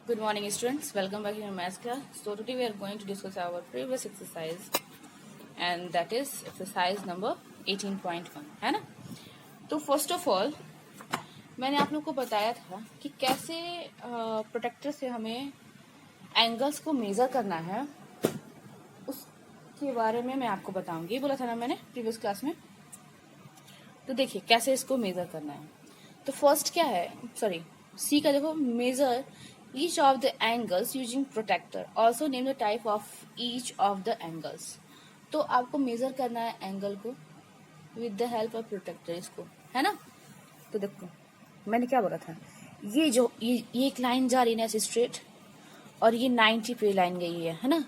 Good morning, students. Welcome back in your math class. So today we are going to discuss our previous exercise, and that is exercise number 18.1 है ना। तो first of all मैंने आप लोग को बताया था कि कैसे प्रोटेक्टर से हमें एंगल्स को मेजर करना है, उसके बारे में मैं आपको बताऊंगी। बोला था ना मैंने प्रीवियस क्लास में। तो देखिए कैसे इसको मेजर करना है। तो फर्स्ट क्या है, सॉरी सी का देखो, major each of the angles using protector, also name the type of each of the angles। तो आपको मेजर करना है एंगल को with the help of protractor, इसको है ना। तो देखो मैंने क्या बोला था, ये जो ये एक लाइन जा रही है ना स्ट्रेट, और ये 90 पे लाइन गई है ना।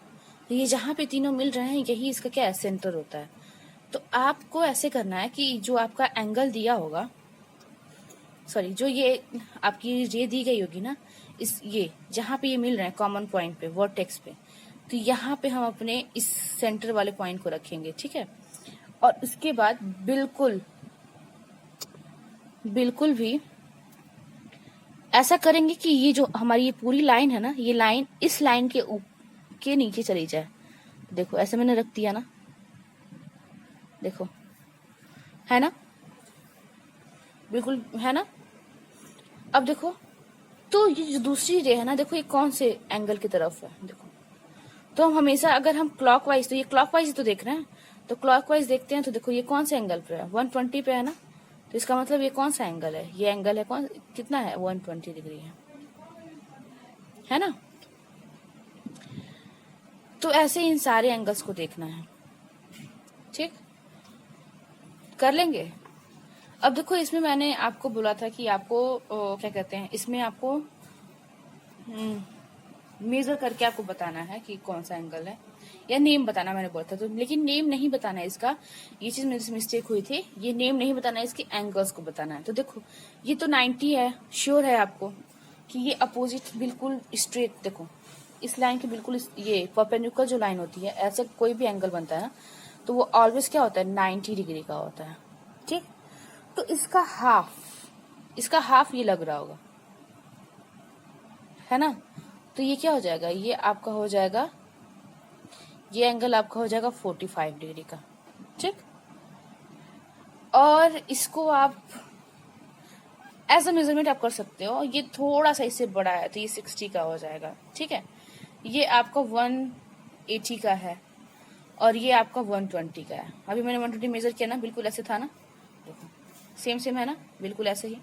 तो ये जहाँ पे तीनों मिल रहे हैं यही इसका क्या है, सेंटर होता है। तो आपको ऐसे करना है कि जो आपका एंगल दिया होगा, सॉरी जो ये आपकी रे दी गई होगी ना, इस ये जहाँ पे ये मिल रहे हैं कॉमन पॉइंट पे, वर्टेक्स पे, तो यहाँ पे हम अपने इस सेंटर वाले पॉइंट को रखेंगे, ठीक है। और उसके बाद बिल्कुल भी ऐसा करेंगे कि ये जो हमारी ये पूरी लाइन है ना, ये लाइन इस लाइन के नीचे चली जाए। देखो ऐसे मैंने रख दिया ना, देखो है ना, बिल्कुल है ना। अब देखो तो ये जो दूसरी रे है ना, देखो ये कौन से एंगल की तरफ है, देखो। तो हम हमेशा अगर हम क्लॉकवाइज, तो ये क्लॉकवाइज तो देख रहे हैं, तो क्लॉकवाइज देखते हैं तो देखो ये कौन से एंगल पे है, 120 पे है ना। तो इसका मतलब ये कौन सा एंगल है, ये एंगल है कौन, कितना है, 120 डिग्री है ना। तो ऐसे इन सारे एंगल्स को देखना है, ठीक कर लेंगे। अब देखो इसमें मैंने आपको बोला था कि आपको क्या कहते हैं, इसमें आपको मेजर करके आपको बताना है कि कौन सा एंगल है, या नेम बताना मैंने बोला था। तो लेकिन नेम नहीं बताना है इसका, ये चीज मेरे से मिस्टेक हुई थी। ये नेम नहीं बताना है, इसके एंगल्स को बताना है। तो देखो ये तो 90 है, श्योर है आपको कि ये अपोजिट बिल्कुल स्ट्रेट, देखो इस लाइन के बिल्कुल ये परपेंडिकुलर जो लाइन होती है, ऐसे कोई भी एंगल बनता है ना, तो वो ऑलवेज क्या होता है, 90 डिग्री का होता है, ठीक। तो इसका हाफ ये लग रहा होगा, है ना। तो ये क्या हो जाएगा, ये आपका हो जाएगा, ये एंगल आपका हो जाएगा 45 डिग्री का, ठीक। और इसको आप एज अ मेजरमेंट आप कर सकते हो। ये थोड़ा सा इससे बड़ा है तो ये 60 का हो जाएगा, ठीक है। ये आपका 180 का है, और ये आपका 120 का है। अभी मैंने 120 मेजर किया ना, बिल्कुल ऐसे था ना, देखो सेम है ना, बिल्कुल ऐसे ही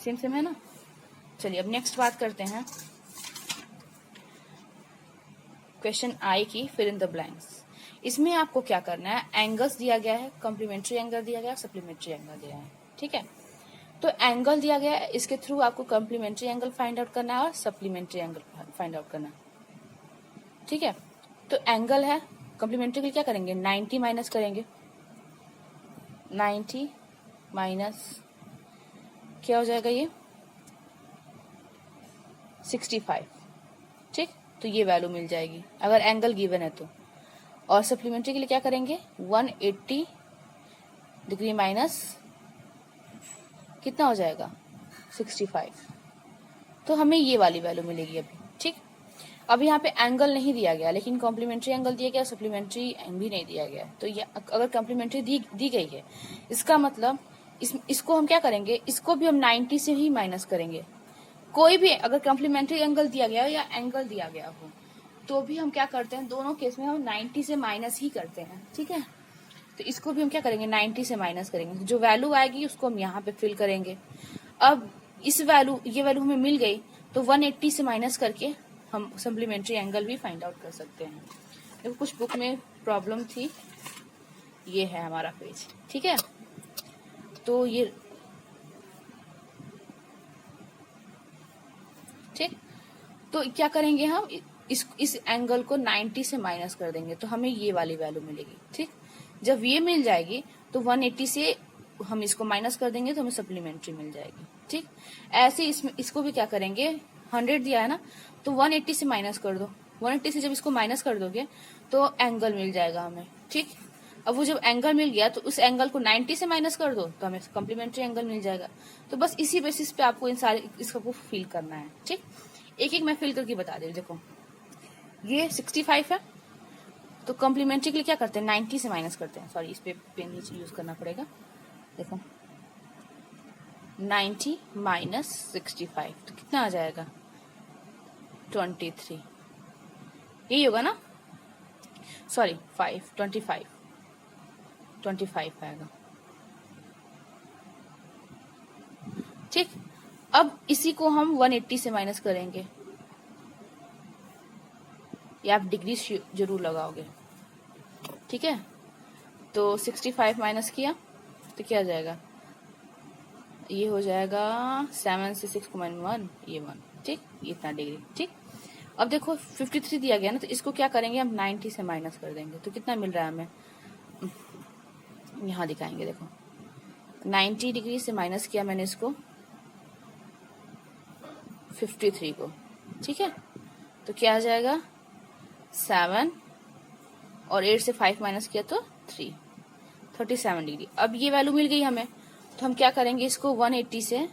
सेम है ना। चलिए अब नेक्स्ट बात करते हैं क्वेश्चन आई की, फिर इन द ब्लैंक्स। इसमें आपको क्या करना है, एंगल्स दिया गया है, कॉम्प्लीमेंट्री एंगल दिया गया है, सप्लीमेंट्री एंगल दिया है, ठीक है। तो एंगल दिया गया है, इसके थ्रू आपको कॉम्प्लीमेंट्री एंगल फाइंड आउट करना है और सप्लीमेंट्री एंगल फाइंड आउट करना है, ठीक है। तो एंगल है, कॉम्प्लीमेंट्री के लिए क्या करेंगे, 90 माइनस करेंगे, 90 माइनस क्या हो जाएगा, ये 65, ठीक। तो ये वैल्यू मिल जाएगी अगर एंगल गिवन है तो। और सप्लीमेंट्री के लिए क्या करेंगे, 180 डिग्री माइनस कितना हो जाएगा, 65। तो हमें ये वाली वैल्यू मिलेगी अभी, ठीक। अब यहाँ पे एंगल नहीं दिया गया, लेकिन कॉम्प्लीमेंट्री एंगल दिया गया, सप्लीमेंट्री भी नहीं दिया गया। तो ये अगर कॉम्प्लीमेंट्री दी गई है, इसका मतलब इसको हम क्या करेंगे, इसको भी हम 90 से ही माइनस करेंगे। कोई भी अगर कॉम्प्लीमेंट्री एंगल दिया गया हो या एंगल दिया गया हो, तो भी हम क्या करते हैं, दोनों केस में हम 90 से माइनस ही करते हैं, ठीक है। तो इसको भी हम क्या करेंगे, 90 से माइनस करेंगे। जो वैल्यू आएगी उसको हम यहाँ पे फिल करेंगे। अब ये वैल्यू हमें मिल गई, तो 180 से माइनस करके हम सप्लीमेंट्री एंगल भी फाइंड आउट कर सकते हैं। देखो कुछ बुक में प्रॉब्लम थी, ये है हमारा पेज, ठीक है। तो ये ठीक, तो क्या करेंगे हम, इस एंगल को 90 से माइनस कर देंगे, तो हमें ये वाली वैल्यू मिलेगी, ठीक। जब ये मिल जाएगी तो 180 से हम इसको माइनस कर देंगे तो हमें सप्लीमेंट्री मिल जाएगी, ठीक। ऐसे इसको भी क्या करेंगे, 100 दिया है ना, तो 180 से माइनस कर दो। 180 से जब इसको माइनस कर दोगे तो एंगल मिल जाएगा हमें, ठीक। अब वो जब एंगल मिल गया तो उस एंगल को 90 से माइनस कर दो तो हमें कॉम्प्लीमेंट्री एंगल मिल जाएगा। तो बस इसी बेसिस पे आपको इन सारे इसको फिल करना है। ठीक, एक एक मैं फिल करके बता दे रही हूँ। देखो ये 65 है, तो कॉम्प्लीमेंट्री के लिए क्या करते हैं, 90 से माइनस करते हैं। सॉरी, इस पे पेन यूज करना पड़ेगा। देखो 90 माइनस 65 तो कितना आ जाएगा, 23। यही होगा ना, सॉरी 5, 25 आएगा। ठीक, अब इसी को हम 180 से माइनस करेंगे। या आप डिग्री जरूर लगाओगे। ठीक है, तो 65 माइनस किया तो क्या आ जाएगा, ये हो जाएगा 7 से 6 को -1, ये 1। ठीक, ये इतना डिग्री। ठीक, अब देखो 53 दिया गया ना, तो इसको क्या करेंगे हम 90 से माइनस कर देंगे। तो कितना मिल रहा है हमें, यहाँ दिखाएंगे। देखो 90 डिग्री से माइनस किया मैंने इसको 53 को। ठीक है, तो क्या आ जाएगा 7 और 8 से 5 माइनस किया तो 37 डिग्री। अब ये वैल्यू मिल गई हमें, तो हम क्या करेंगे, इसको 180 से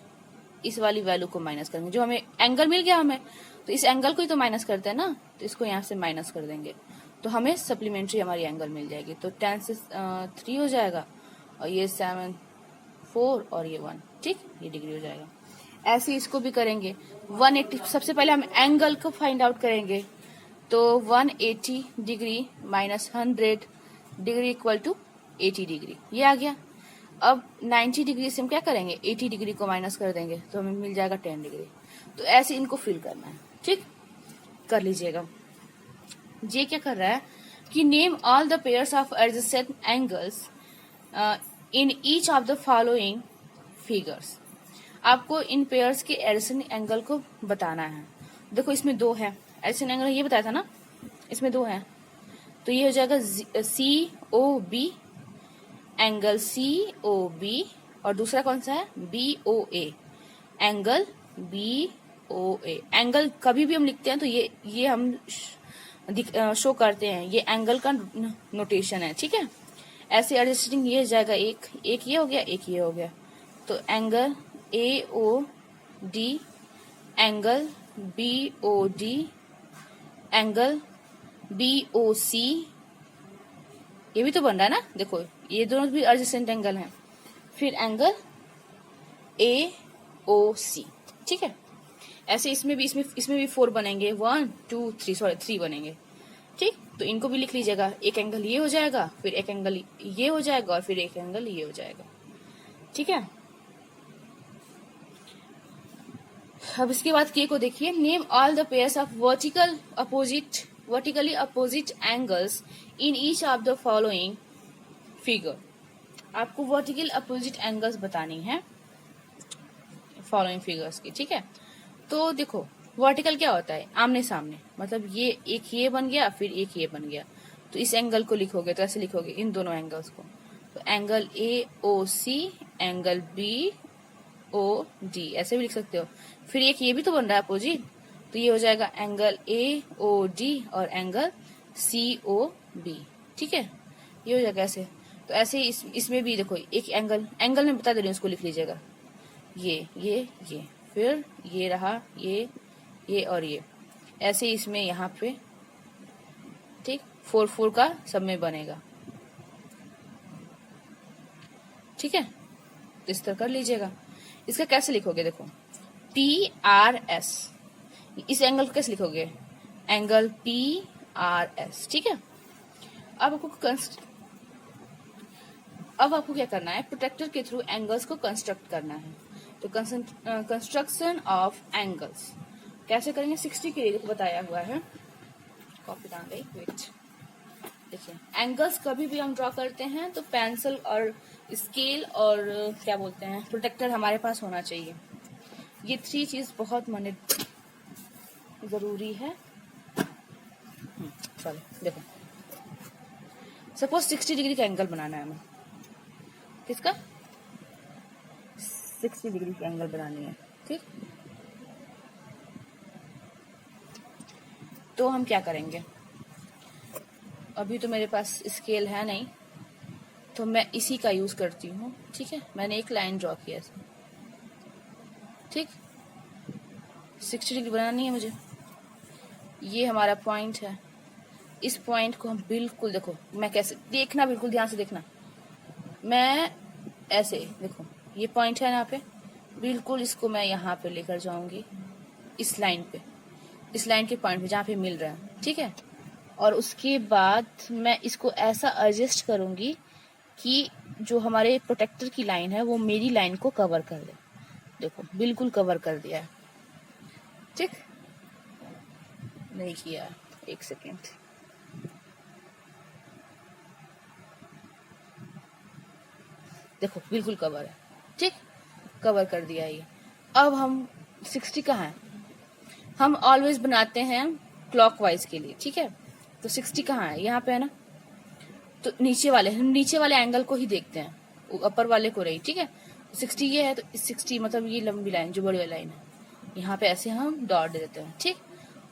इस वाली वैल्यू को माइनस करेंगे। जो हमें एंगल मिल गया हमें, तो इस एंगल को ही तो माइनस करते हैं ना, तो इसको यहाँ से माइनस कर देंगे तो हमें सप्लीमेंट्री हमारी एंगल मिल जाएगी। तो 10 से 3 हो जाएगा, और ये 7 4 और ये 1। ठीक, ये डिग्री हो जाएगा। ऐसे इसको भी करेंगे 180। सबसे पहले हम एंगल को फाइंड आउट करेंगे, तो 180 degree minus 100 degree equal to 80 degree, ये आ गया। अब 90 डिग्री से हम क्या करेंगे, 80 डिग्री को माइनस कर देंगे तो हमें मिल जाएगा 10 डिग्री। तो ऐसे इनको फिल करना है। ठीक, कर लीजिएगा। ये क्या कर रहा है कि name all the pairs of adjacent angles in each of the following figures. आपको इन पेयर्स के एडजेसेंट एंगल को बताना है। देखो इसमें 2 है एडजेसेंट एंगल, ये बताया था ना, इसमें 2 है, तो ये हो जाएगा COB, एंगल COB, और दूसरा कौन सा है, BOA, एंगल BOA। एंगल कभी भी हम लिखते हैं तो ये हम शो करते हैं, ये एंगल का नोटेशन है। ठीक है, ऐसे एडजस्टिंग ये जाएगा, एक ये हो गया, एक ये हो गया। तो angle AOD, angle BOD, angle BOC, ये भी तो बन रहा है ना। देखो ये दोनों भी एडजेसेंट एंगल हैं। फिर एंगल AOC। ठीक है, ऐसे इसमें भी 4 बनेंगे, 1 2 3, सॉरी 3 बनेंगे। ठीक, तो इनको भी लिख लीजिएगा। एक एंगल ये हो जाएगा, फिर एक एंगल ये हो जाएगा, और फिर एक एंगल ये हो जाएगा। ठीक है, अब इसके बाद के को देखिए, name all the pairs of vertically opposite angles in each of the following figure. आपको वर्टिकल अपोजिट एंगल्स बतानी है फॉलोइंग फिगर्स की। ठीक है, तो देखो वर्टिकल क्या होता है, आमने सामने, मतलब ये एक ये बन गया, फिर एक ये बन गया, तो इस एंगल को लिखोगे तो ऐसे लिखोगे, इन दोनों एंगल्स को। तो एंगल AOC, एंगल BOD, ऐसे भी लिख सकते हो। फिर एक ये भी तो बन रहा है अपोजिट, तो ये हो जाएगा एंगल AOD और एंगल COB। ठीक है, ये हो जाएगा ऐसे। तो ऐसे इसमें भी देखो, एक एंगल में बता दे रही हूँ, उसको लिख लीजिएगा, ये फिर ये रहा, ये और ये, ऐसे इसमें यहाँ पे। ठीक, 4 4 का सब में बनेगा। ठीक है, तो इस तरह कर लीजिएगा। इसका कैसे लिखोगे, देखो PRS, इस एंगल को कैसे लिखोगे, एंगल PRS। ठीक है, अब आपको क्या करना है, प्रोटेक्टर के थ्रू एंगल्स को कंस्ट्रक्ट करना है। तो कंस्ट्रक्शन ऑफ एंगल्स कैसे करेंगे, 60 के लिए बताया हुआ है। कॉपी डाल गई, वेट। देखिए एंगल्स कभी भी हम ड्रॉ करते हैं तो पेंसिल और स्केल और क्या बोलते हैं प्रोटेक्टर हमारे पास होना चाहिए। ये 3 चीज बहुत माने जरूरी है। चलो देखो, सपोज 60 डिग्री का एंगल बनाना है हमें, किसका, 60 डिग्री का एंगल बनानी है। ठीक, तो हम क्या करेंगे, अभी तो मेरे पास स्केल है नहीं, तो मैं इसी का यूज करती हूँ। ठीक है, मैंने एक लाइन ड्रॉ किया ऐसे। ठीक, 60 डिग्री बनानी है मुझे। ये हमारा पॉइंट है। इस पॉइंट को हम बिल्कुल, देखो मैं कैसे, देखना बिल्कुल ध्यान से देखना, मैं ऐसे, देखो ये पॉइंट है यहाँ पे, बिल्कुल इसको मैं यहाँ पे लेकर जाऊंगी, इस लाइन पे, इस लाइन के पॉइंट पे जहाँ पे मिल रहा है। ठीक है, और उसके बाद मैं इसको ऐसा एडजस्ट करूंगी कि जो हमारे प्रोटेक्टर की लाइन है वो मेरी लाइन को कवर कर दे। देखो बिल्कुल कवर कर दिया है। ठीक, नहीं किया, एक सेकेंड। देखो बिल्कुल कवर है। ठीक, कवर कर दिया ये। अब हम 60 कहाँ है, हम ऑलवेज बनाते हैं क्लॉकवाइज के लिए। ठीक है, तो 60 कहाँ है, यहाँ पे है ना, तो नीचे वाले, हम नीचे वाले एंगल को ही देखते हैं, ऊपर वाले को नहीं। ठीक है, 60 ये है, तो 60 मतलब ये लंबी लाइन जो बड़ी वाली लाइन है, यहाँ पे ऐसे हम डॉट दे देते हैं। ठीक,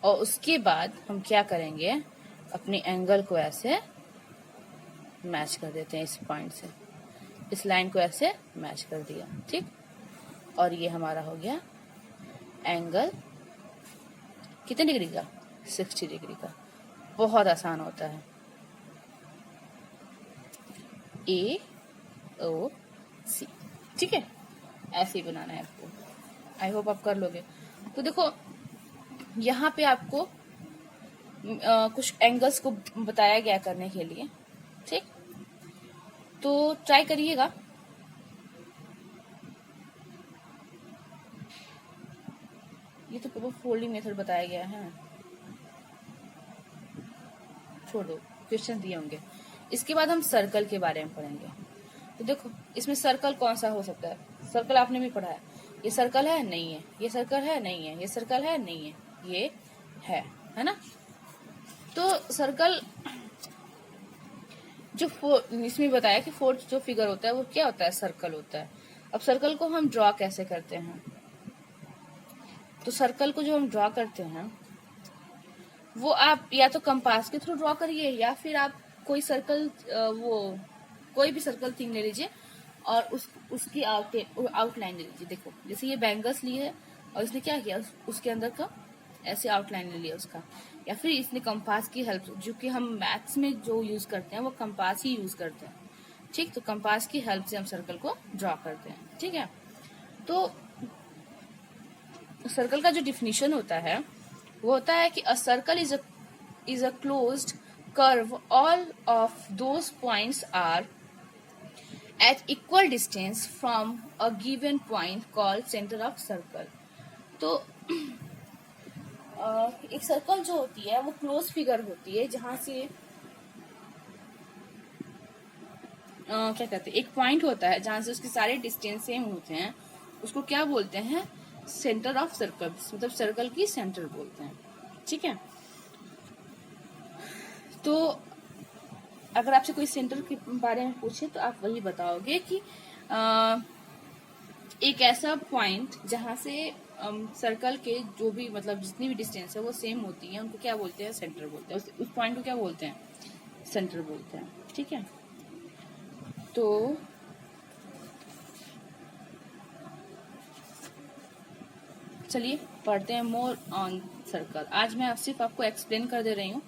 और उसके बाद हम क्या करेंगे, अपने एंगल को ऐसे मैच कर देते हैं इस पॉइंट से, इस लाइन को ऐसे मैच कर दिया। ठीक, और ये हमारा हो गया एंगल कितने डिग्री का, 60 डिग्री का। बहुत आसान होता है, AOC। ठीक है, ऐसे ही बनाना है आपको। आई होप आप कर लोगे। तो देखो यहाँ पे आपको कुछ एंगल्स को बताया गया करने के लिए। ठीक, तो ट्राई करिएगा। ये तो पूरा फोल्डिंग मेथड बताया गया है, छोड़ो, क्वेश्चन दिए होंगे। इसके बाद हम सर्कल के बारे में पढ़ेंगे। तो देखो इसमें सर्कल कौन सा हो सकता है, सर्कल आपने भी पढ़ा है। ये सर्कल है, नहीं है, ये सर्कल है, नहीं है, ये सर्कल है, नहीं है, ये है ना। तो सर्कल जो इसमें बताया कि फोर्थ जो फिगर होता है वो क्या होता है, सर्कल होता है। अब सर्कल को हम ड्रॉ कैसे करते हैं, तो सर्कल को जो हम ड्रॉ करते हैं वो आप या तो कंपास के थ्रू ड्रॉ करिए, या फिर आप कोई सर्कल, वो कोई भी सर्कल थीम ले लीजिए और उसकी आउटलाइन ले लीजिए। देखो जैसे ये बैंगल्स ली है और इसने क्या किया, उसके अंदर का ऐसे आउटलाइन ले लिया उसका, या फिर इसने कंपास की हेल्प, जो कि हम मैथ्स में जो यूज करते हैं वो कंपास ही यूज करते हैं। ठीक, तो कंपास की हेल्प से हम सर्कल को ड्रॉ करते हैं। ठीक है, तो सर्कल का जो डिफिनीशन होता है वो होता है कि a circle is a closed curve, all of those points are at equal distance from a given point called center of circle। तो एक सर्कल जो होती है वो क्लोज फिगर होती है, जहां से क्या कहते हैं, एक पॉइंट होता है जहां से उसके सारे डिस्टेंस सेम होते हैं, उसको क्या बोलते हैं, सेंटर ऑफ सर्कल, मतलब सर्कल की सेंटर बोलते हैं। ठीक है, तो अगर आपसे कोई सेंटर के बारे में पूछे तो आप वही बताओगे कि एक ऐसा पॉइंट जहां से सर्कल के जो भी, मतलब जितनी भी डिस्टेंस है वो सेम होती है, उनको क्या बोलते हैं, सेंटर बोलते हैं। उस पॉइंट को क्या बोलते हैं, सेंटर बोलते हैं। ठीक है, तो चलिए पढ़ते हैं मोर ऑन सर्कल। आज मैं सिर्फ आपको एक्सप्लेन कर दे रही हूँ,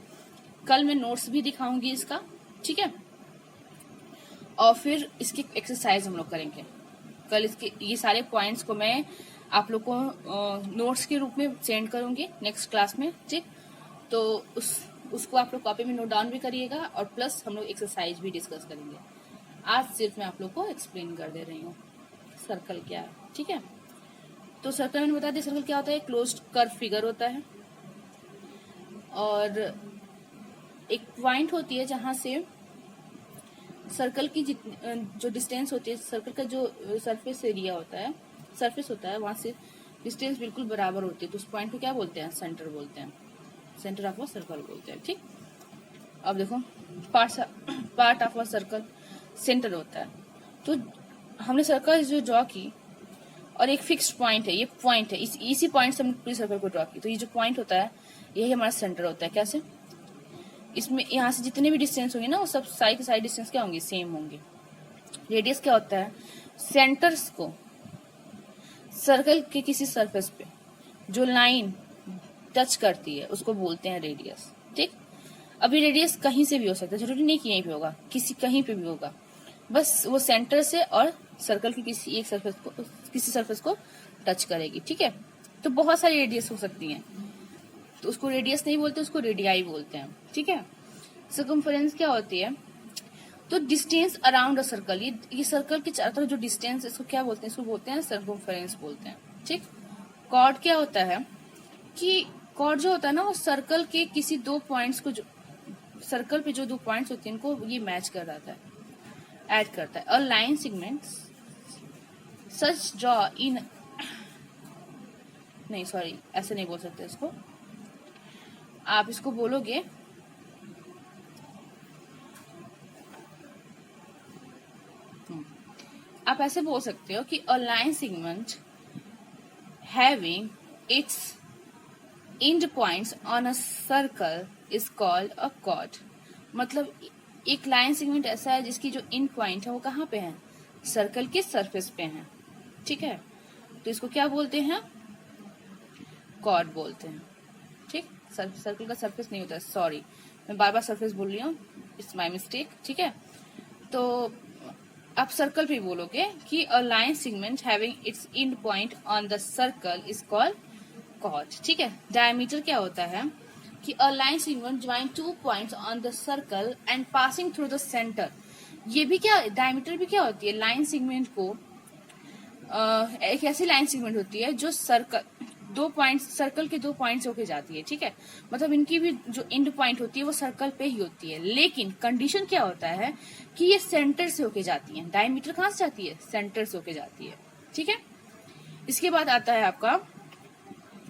कल मैं नोट्स भी दिखाऊंगी इसका। ठीक है, और फिर इसकी एक्सरसाइज हम लोग करेंगे कल। इसके ये सारे पॉइंट्स को मैं आप लोग को नोट्स के रूप में सेंड करूंगी नेक्स्ट क्लास में। ठीक, तो उसको आप लोग कॉपी में नोट डाउन भी करिएगा, और प्लस हम लोग एक्सरसाइज भी डिस्कस करेंगे। आज सिर्फ मैं आप लोग को एक्सप्लेन कर दे रही हूँ सर्कल क्या है। ठीक है, तो सर्कल मैंने बता दिया, सर्कल क्या होता है, क्लोज्ड कर्व फिगर होता है, और एक पॉइंट होती है जहां से सर्कल की जो डिस्टेंस होती है, सर्कल का जो सरफेस एरिया होता है, सरफेस होता है, वहां से डिस्टेंस बिल्कुल बराबर होती है, तो उस पॉइंट को क्या बोलते हैं, सेंटर बोलते हैं, सेंटर ऑफ अ सर्कल बोलते हैं। ठीक, अब देखो part of a circle centre होता है, तो हमने सर्कल जो ड्रॉ की और एक फिक्स्ड पॉइंट है, ये पॉइंट है, इसी पॉइंट से हमने पूरी सर्कल को ड्रॉ की, तो ये जो पॉइंट होता है यही हमारा सेंटर होता है। कैसे, इसमें यहाँ से जितने भी डिस्टेंस होंगे ना वो सब साइड के साइड डिस्टेंस क्या होंगे, सेम होंगे। रेडियस क्या होता है, सेंटर्स को सर्कल के किसी सरफेस पे जो लाइन टच करती है उसको बोलते हैं रेडियस। ठीक, अभी रेडियस कहीं से भी हो सकता है, जरूरी नहीं कि यहीं पे होगा, किसी कहीं पे भी होगा, बस वो सेंटर से और सर्कल की किसी एक सरफेस को, किसी सरफेस को टच करेगी। ठीक है, तो बहुत सारी रेडियस हो सकती हैं, तो उसको रेडियस नहीं बोलते, उसको रेडियाई बोलते हैं। ठीक है, सर्कमफरेंस क्या होती है, तो डिस्टेंस अराउंड अ सर्कल, ये सर्कल के चारों तरफ जो डिस्टेंस, इसको क्या बोलते हैं, इसको बोलते हैं सर्कमफरेंस बोलते हैं। ठीक, कॉर्ड क्या होता है कि कॉर्ड जो होता है ना, वो सर्कल के किसी दो पॉइंट्स को, जो सर्कल पे जो दो पॉइंट्स होते हैं इनको ये मैच कर रहा है, ऐड करता है। और line segments such draw in, नहीं सॉरी ऐसे नहीं बोल सकते इसको, आप इसको बोलोगे आप ऐसे बोल सकते हो कि a line segment having its and points on a circle is called a cord. मतलब एक लाइन सेगमेंट ऐसा है जिसकी जो एंड पॉइंट है वो कहाँ पे है, सर्कल के सरफेस पे है। ठीक है, तो इसको क्या बोलते हैं, कॉर्ड बोलते हैं। ठीक, सर्कल का सरफेस नहीं होता है, सॉरी मैं बार बार सरफेस बोल रही हूँ, इट्स माय मिस्टेक। ठीक है, तो आप सर्कल पे बोलोगे कि a line segment having its end point on the circle is called chord. ठीक है, डायमीटर क्या होता है कि a line segment join two points on the circle and passing through the centre. ये भी क्या, डायमीटर भी क्या होती है, लाइन सेगमेंट को एक ऐसी लाइन सेगमेंट होती है जो सर्कल दो पॉइंट, सर्कल के दो पॉइंट्स होके जाती है। ठीक है, मतलब इनकी भी जो एंड पॉइंट होती है वो सर्कल पे ही होती है, लेकिन कंडीशन क्या होता है कि ये सेंटर से होके जाती है। डायमीटर कहाँ से जाती है, सेंटर से होके जाती है। ठीक है, इसके बाद आता है आपका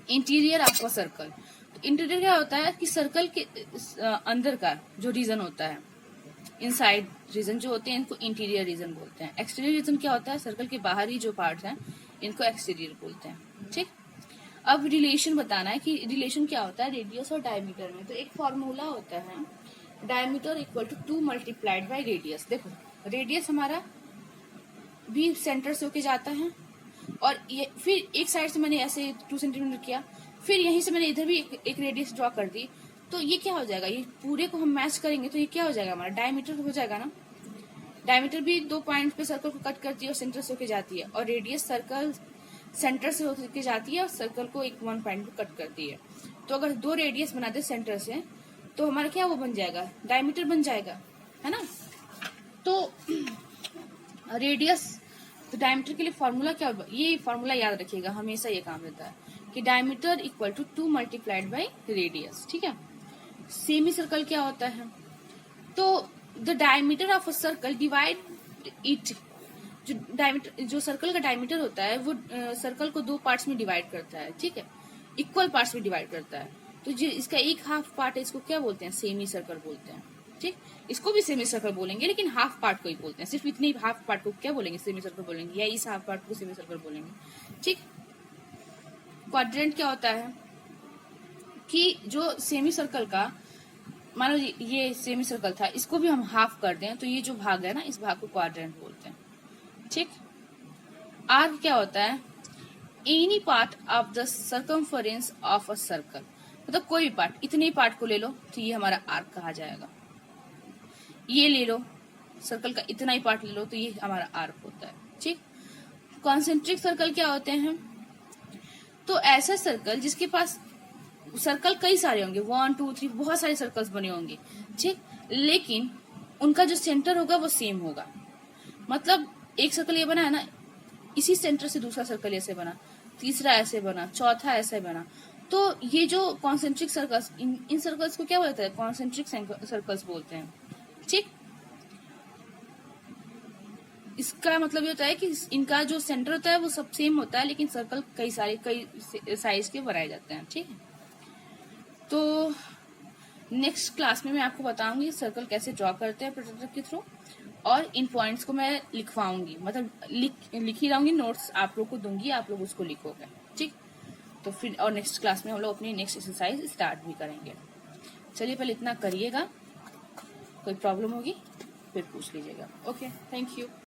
इंटीरियर ऑफ अ सर्कल। तो इंटीरियर क्या होता है कि सर्कल के अंदर का जो रीजन होता है, इनसाइड रीजन जो होते हैं इनको इंटीरियर रीजन बोलते हैं। एक्सटीरियर रीजन क्या होता है, सर्कल के बाहरी जो पार्ट्स हैं इनको एक्सटीरियर बोलते हैं। ठीक, अब रिलेशन बताना है कि रिलेशन क्या होता है रेडियस और डायमीटर में। तो एक फॉर्मूला होता है, diameter equal to 2 multiplied by radius. देखो रेडियस हमारा भी सेंटर से होके जाता है, और ये फिर एक साइड से मैंने ऐसे 2 सेंटीमीटर किया, फिर यहीं से मैंने इधर भी एक रेडियस ड्रॉ कर दी, तो ये क्या हो जाएगा, ये पूरे को हम मैच करेंगे तो ये क्या हो जाएगा, हमारा डायमीटर हो जाएगा ना। डायमीटर भी 2 पॉइंट पे सर्कल को कट करती है और सेंटर से होके जाती है, और रेडियस सर्कल सेंटर से होके जाती है और सर्कल को एक 1 पॉइंट पे कट करती है। तो अगर 2 रेडियस बनाते सेंटर से तो हमारा क्या वो बन जाएगा, डायमीटर बन जाएगा, है ना। तो रेडियस, तो डायमीटर के लिए फॉर्मूला क्या होगा, ये फॉर्मूला याद रखिएगा, हमेशा ये काम रहता है कि diameter equal to 2 multiplied by radius. ठीक है, सेमी सर्कल क्या होता है, तो the diameter of a circle divide it, जो डायमीटर, जो सर्कल का डायमीटर होता है वो सर्कल को 2 पार्ट्स में डिवाइड करता है। ठीक है, इक्वल पार्ट्स में डिवाइड करता है, तो जो इसका एक हाफ पार्ट है इसको क्या बोलते हैं, सेमी सर्कल बोलते हैं। ठीक, इसको भी सेमी सर्कल बोलेंगे लेकिन हाफ पार्ट को ही बोलते हैं, सिर्फ इतनी हाफ पार्ट को क्या बोलेंगे, सेमी सर्कल बोलेंगे, या इस हाफ पार्ट को सेमी सर्कल बोलेंगे। ठीक, क्वाड्रेंट क्या होता है कि जो सेमी सर्कल का, मान लो ये सेमी सर्कल था, इसको भी हम हाफ कर दें तो ये जो भाग है ना, इस भाग को क्वाड्रेंट बोलते हैं। ठीक, आर्क क्या होता है, any part of the circumference of a circle, मतलब कोई भी पार्ट, इतने पार्ट को ले लो तो ये हमारा आर्क कहा जाएगा। ये ले लो सर्कल का इतना ही पार्ट ले लो तो ये हमारा आर्क होता है। ठीक, कॉन्सेंट्रिक सर्कल क्या होते हैं, तो ऐसा सर्कल जिसके पास सर्कल कई सारे होंगे, 1 2 3 बहुत सारे सर्कल्स बने होंगे। ठीक, लेकिन उनका जो सेंटर होगा वो सेम होगा। मतलब एक सर्कल ये बना है ना, इसी सेंटर से दूसरा सर्कल ऐसे बना, तीसरा ऐसे बना, चौथा ऐसे बना, तो ये जो कॉन्सेंट्रिक सर्कल्स, इन सर्कल्स को क्या बोलते हैं, कॉन्सेंट्रिक सर्कल्स बोलते हैं। ठीक, इसका मतलब ये होता है कि इनका जो सेंटर होता है वो सब सेम होता है, लेकिन सर्कल कई साइज के बनाए जाते हैं। ठीक है, तो नेक्स्ट क्लास में मैं आपको बताऊंगी सर्कल कैसे ड्रॉ करते हैं प्रोट्रैक्टर के थ्रू, और इन पॉइंट्स को मैं लिखवाऊंगी, मतलब लिख ही रहूंगी, नोट्स आप लोग को दूंगी, आप लोग उसको लिखोगे। ठीक, तो फिर और नेक्स्ट क्लास में हम लोग अपनी नेक्स्ट एक्सरसाइज स्टार्ट भी करेंगे। चलिए पहले इतना करिएगा, कोई प्रॉब्लम होगी फिर पूछ लीजिएगा। Okay, thank you.